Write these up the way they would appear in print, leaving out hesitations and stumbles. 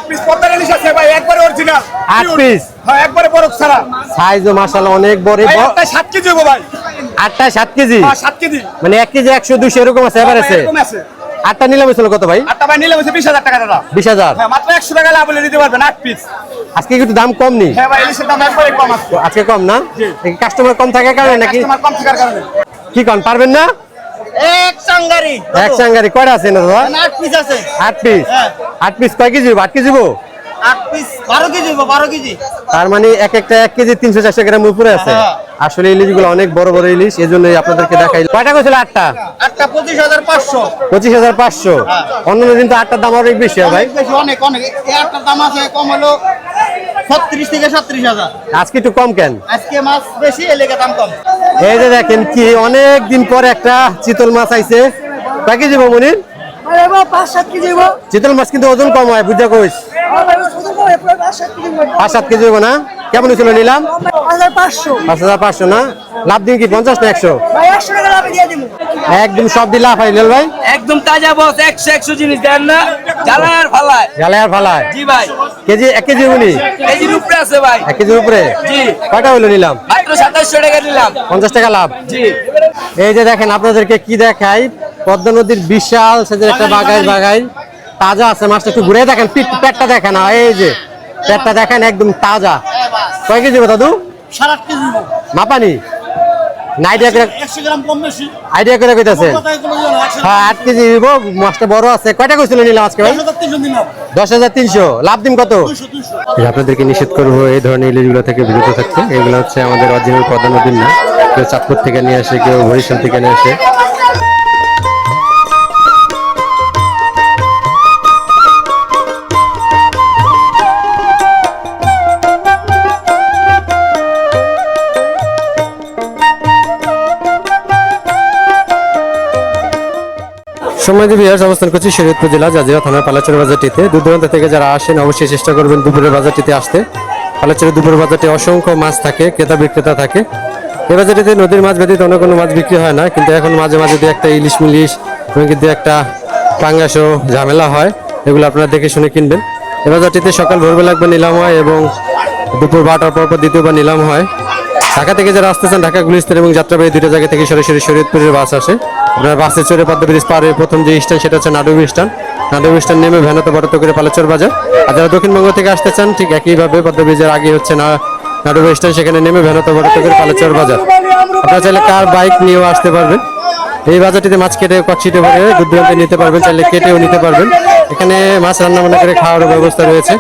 Piece পদ্মার ইলিশ আছে ভাই, একবারে অরিজিনাল 8 পিস। হ্যাঁ একবারে বরফ ছাড়া। সাইজও মাশাআল্লাহ অনেক বড়। ভাই একটা 7 কেজি হবে ভাই। 8টা 7 কেজি? হ্যাঁ 7 কেজি। মানে 1 কেজি 100 200 এরকম আছে এভারেজে? এরকম আছে। 8টা নিলাম হইছিল কত ভাই? 8টা ভাই নিলে হচ্ছে 20000 টাকা দাদা। 20000? হ্যাঁ মাত্র 100 টাকা লাভ হলে নিতে পারবেন 8 পিস। আজকে একটু দাম কম নি? হ্যাঁ ভাই ইলিশের দাম একবারে কম আছে আজকে কম না? কাস্টমার কম থাকার কারণে নাকি? কাস্টমার কম থাকার কারণে। কি কোন পারবেন না? এক চাঙ্গারি এক চাঙ্গারি কয়টা আছে না দাদা? 8 পিস আছে। 8 পিস? 8 পিস কয় KG? 8 KG? 8 piece 12 KG 12 KG. তার মানে এক একটা 1 কেজি 300 400 গ্রাম উপরে আছে। আসলে ইলিশগুলো অনেক বড় বড় ইলিশ, এজন্যই আপনাদেরকে দেখাই। কয়টা কইছিল? 8টা? 8টা 25500। 25500? অন্যান্য দিন তো 8টার দাম অনেক বেশি হয় ভাই। বেশি অনেক অনেক। এই 8টার দাম আছে কম হলো 36 থেকে 37000। আজকে একটু কম কেন? আজকে মাছ বেশি এলাকা দাম কম। এই যে দেখেন কি অনেক দিন পরে একটা চিতল মাছ আইছে। কয় কেজি মনির? আরে বাবা 5-7 কেজি হবে। চিতল মাছ কিন্তু ওজন কম হয়, বুঝা কইস। 5-7 কেজি হবে। 5-7 কেজি হবে না? কেমন হয়েছিল নিলাম? 5500। 5500 না? লাভ দিন কি 50 না 100? ভাই 100 টাকা লাভ দিয়ে দিমু। একদম সব দিয়ে লাভ হয় ভাই। একদম তাজা বস, 100 জিনিস দেন না, জ্বালায় আর ফালায়। জ্বালায় আর ফালায়? জি ভাই। কেজি 1 কেজি উনি? কেজির উপরে আছে ভাই। 1 কেজির উপরে? জি। কয়টা হইলো নিলাম? মাত্র 2700 টাকা নিলাম। 50 টাকা লাভ? জি। এই যে দেখেন আপনাদেরকে কি দেখাই, পদ্মা নদীর বিশাল সাইজের একটা বাগাই তাজা আছে মাছটা। একটু ঘুরে দেখেন, পেটটা দেখেন। এই যে পেটটা দেখেন একদম তাজা। কয় কেজি দাদু? 7.5 কেজি। মাপানি না আইডিয়া করে? 100 গ্রাম কম বেশি। আইডিয়া করে কইতাছেন? হ্যাঁ 8 কেজি দিব। মাছটা বড় আছে। কয়টা কইছিল নিলাম আজকে ভাই? 10300। লাভ দিন কত? 200। আপনাদেরকে নিষেধ করবো এই ধরনের ইলিশগুলো থেকে বিরত থাকতে। এগুলো হচ্ছে আমাদের অরিজিনাল পদ্মা নদীর না, কেউ চাঁদপুর থেকে নিয়ে আসে, কেউ বরিশাল থেকে নিয়ে আসে। সম্মানিত ভিউয়ার্স, অবস্থান করছি শরীয়তপুর জেলা জাজিরা থানার পালাচর বাজারটিতে। দূর দূরান্ত থেকে যারা আসেন অবশ্যই চেষ্টা করবেন দুপুরের বাজারটিতে আসতে। পালাচরের দুপুরের বাজারটি অসংখ্য মাছ থাকে, ক্রেতা বিক্রেতা থাকে। এই বাজারটিতে নদীর মাছ ব্যতীত অন্য কোনো মাছ বিক্রি হয় না, কিন্তু এখন মাঝে মাঝে দিয়ে একটা ইলিশ মিলিশ এবং কিন্তু একটা পাঙ্গাসও ঝামেলা হয়, এগুলো আপনারা দেখে শুনে কিনবেন। এই বাজারটিতে সকাল ভোরবেলা একবার নিলাম হয় এবং দুপুর 12টার পর দ্বিতীয়বার নিলাম হয়। ঢাকা থেকে যারা আসতেছেন, ঢাকা গুলিস্তান এবং যাত্রাবাড়ি দুটো জায়গা থেকে সরাসরি শরীয়তপুরের বাস আসে। আপনার বাসে চড়ে পদ্মা ব্রিজ পার হয়ে প্রথম যে স্ট্যান্ড সেটা হচ্ছে নাডুবি স্ট্যান্ড। নাডুবি স্ট্যান্ড নেমে ভ্যানতে বরাদ্দ করে পালাচর বাজার। আর যারা দক্ষিণবঙ্গ থেকে আসতে চান ঠিক একইভাবে পদ্মা ব্রিজের আগে হচ্ছে নাডুবি স্ট্যান্ড, সেখানে নেমে ভ্যানতে বরাদ্দ করে পালাচর বাজার। আপনারা চাইলে কার বাইক নিয়েও আসতে পারবেন। এই বাজারটিতে মাছ কেটে কচ্ছিতে ভরে দূর দূরান্তে নিতে পারবেন, চাইলে কেটেও নিতে পারবেন। এখানে মাছ রান্না বান্না করে খাওয়ার ব্যবস্থা রয়েছে।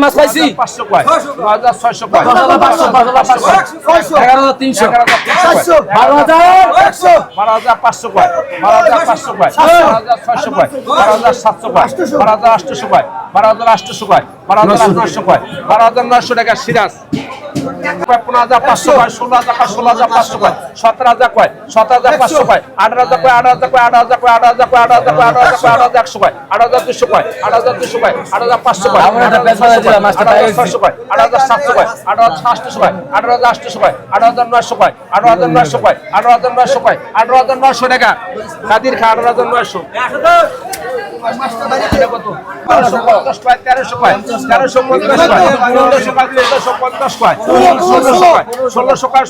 মাছ পাইছি 500 কয় 9600 কয় 11300 12500 12500 কয় 12500 কয় 12600 কয় 12700 কয় 12800 কয় 12800 কয় 12900 কয় 12900 টাকা সিরাজ 15500 কয় 16500 কয় 17000 কয় 17500 কয় 18000 কয় 18000 কয় 18000 কয় 18000 কয় 18000 কয় 18100 কয় 8200 কয় 8200 কয় 8500 কয় 8600 কয় 8700 কয় 8800 কয় 8800 কয় 8900 কয় 8900 কয় 8900 কয় 8900 টাকা কাদির খা 8900 এটা কত 1250 কয় 1300 কয় 1350 কয় 1400 কয় 1450 কয় 1600 কয় 1600 কয় 1600 কয়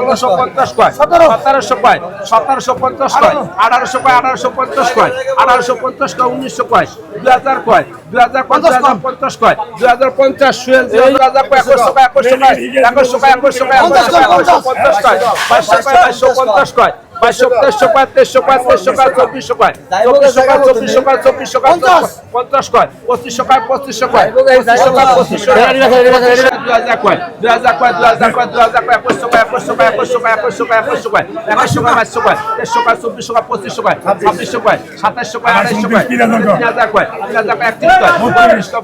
1650 কয় 1700 কয় 1750 কয় 1800 কয় 1850 কয় 1850 কয় 1900 কয় 2000 কয় 2050 কয় 2050 সুয়েল 2000 কয় 2100 কয় 2100 কয় 2100 কয় 2100 কয় 2250 কয় 2250 কয় 2200 কয় 2300 কয় 2300 কয় 2400 কয় 2400 কয় 2400 কয় 50 কয় 2500 কয় 2500 কয় 2500 কয় 2000 কয় 2000 কয় 2000 কয় 2000 কয় 2100 কয় 2100 কয় 2100 কয় 2100 কয় 2100 কয় 2200 কয় 2300 কয় 2400 কয় 2500 কয় 2600 কয় 2700 কয় 2800 কয় 3000 কয় 3000 কয় 31 কয়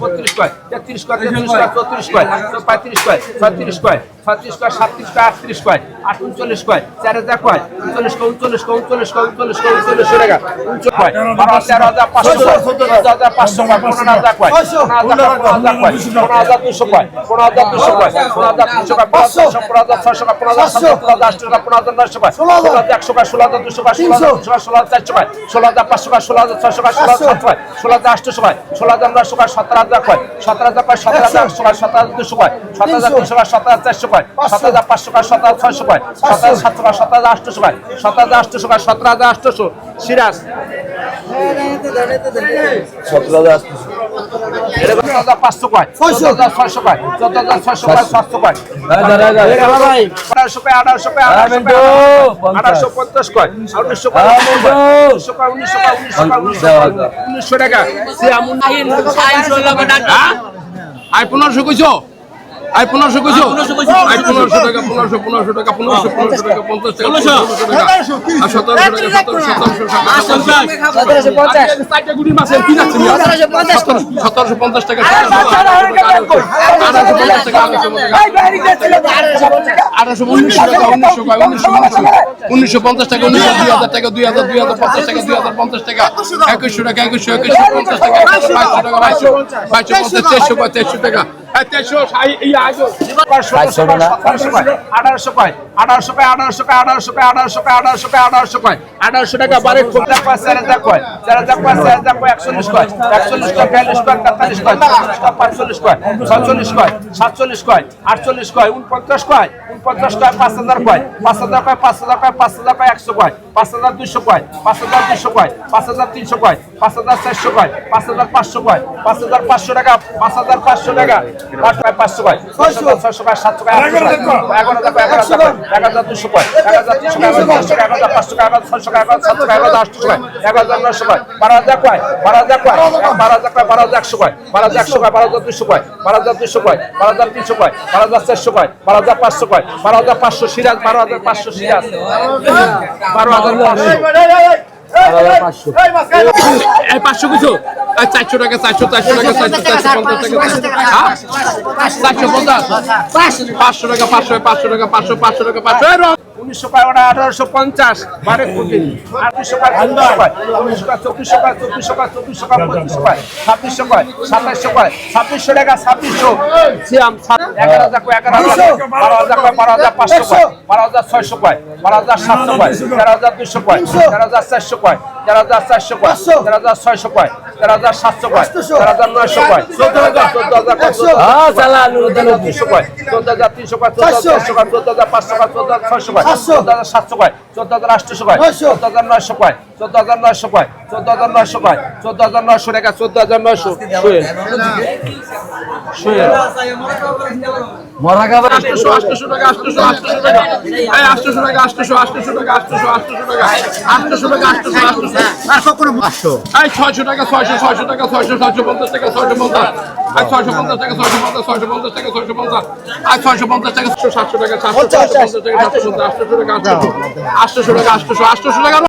32 কয় 33 কয় 33 কয় 34 কয় 34 কয় 35 কয় 36 কয় 37 কয় 38 কয় 38 কয় 4000 কয় 39 কয় 39 কয় 39 কয় 39 কয় 39 টাকা 39 কয় 12500 কয় 14500 কয় 15000 কয় 15000 কয় 15200 কয় 15200 কয় 15300 কয় 15600 কয় 15700 কয় 15900 কয় 16100 কয় 16200 কয় 16400 কয় 16500 কয় 16600 কয় 16700 কয় 17800 কয় 17900 কয় 17000 কয় 17000 কয় 17800 কয় 17200 কয় 17300 কয় 17400 কয় 7500 কয় 17600 কয় 17700 কয় 17800 কয় 17800 কয় 17800 সিরাজ 17500 কয় 14600 কয় 14600 কয় 700 কয় 1800 কয় 1800 কয় 1850 কয় 1900 কয় 1900 কয় 1900 টাকা আই 1500 কইছো আই 1500 কইছো আই 1500 টাকা 1500 টাকা 1500 টাকা 50 টাকা 1500 টাকা আর 1700 টাকা 1750 টাকা গুড়ির মাছ কি যাচ্ছে 1750 টাকা 1850 টাকা 1950 টাকা 2000 টাকা 2000 2050 টাকা 2050 টাকা 2100 টাকা 2150 টাকা 2200 টাকা 2200 2300 টাকা 1800 কয় 1800 কয় 1800 টাকা বারে খুব টাকা 4000 কয় 4000 কয় 41 কয় 41 কয় 42 কয় 43 কয় 45 কয় 46 কয় 47 কয় 48 কয় 49 কয় 49 কয় 5000 কয় 5000 কয় 5000 কয় 5000 কয় 100 কয় 5200 কয় 5200 কয় 5300 কয় 5400 কয় 5500 কয় 5500 টাকা 5500 টাকা 500 কয় 600 কয় 700 কয় 11000 কয় 11200 কয় 1300 কয় 1500 কয় 1500 কয় 600 কয় 700 কয় 800 কয় 11900 কয় 12000 কয় 12000 কয় 12000 কয় 12100 কয় 12100 কয় 12200 কয় 12200 কয় 12300 কয় 12400 কয় 12500 কয় 12500 সিরাজ 12500 সিরাজ 12500 এই 500 কিছু 400 টাকা 400 টাকা 450 টাকা 450 টাকা 500 টাকা 500 টাকা 500 1900 কয় 1850 বারে কোটি 1800 কয় 1900 কয় 2400 কয় 2400 কয় 2400 কয় 2500 কয় 2600 কয় 2700 কয় 2600 টাকা 2600 সিয়াম 11000 কয় 11000 12000 কয় 12500 কয় 12600 কয় 12700 কয় 13200 কয় 13400 কয় 13400 কয় 13600 কয় 13700 কয় 14900 কয় 14000 কয় চালানো 14200 কয় 14300 কয় 14400 কয় 14500 কয় 14600 কয় 14700 কয় 14800 কয় 14900 কয় 14900 কয় 14900 কয় 14900 টাকা 14900 মরা খাবার 800 টাকা 800 টাকা এই 800 টাকা 800 টাকা 800 টাকা 800 এই 600 টাকা 600 টাকা 650 টাকা 650 আর 650 টাকা 650 টাকা 650 আর 650 টাকা 700 টাকা 750 টাকা 800 টাকা 800 টাকা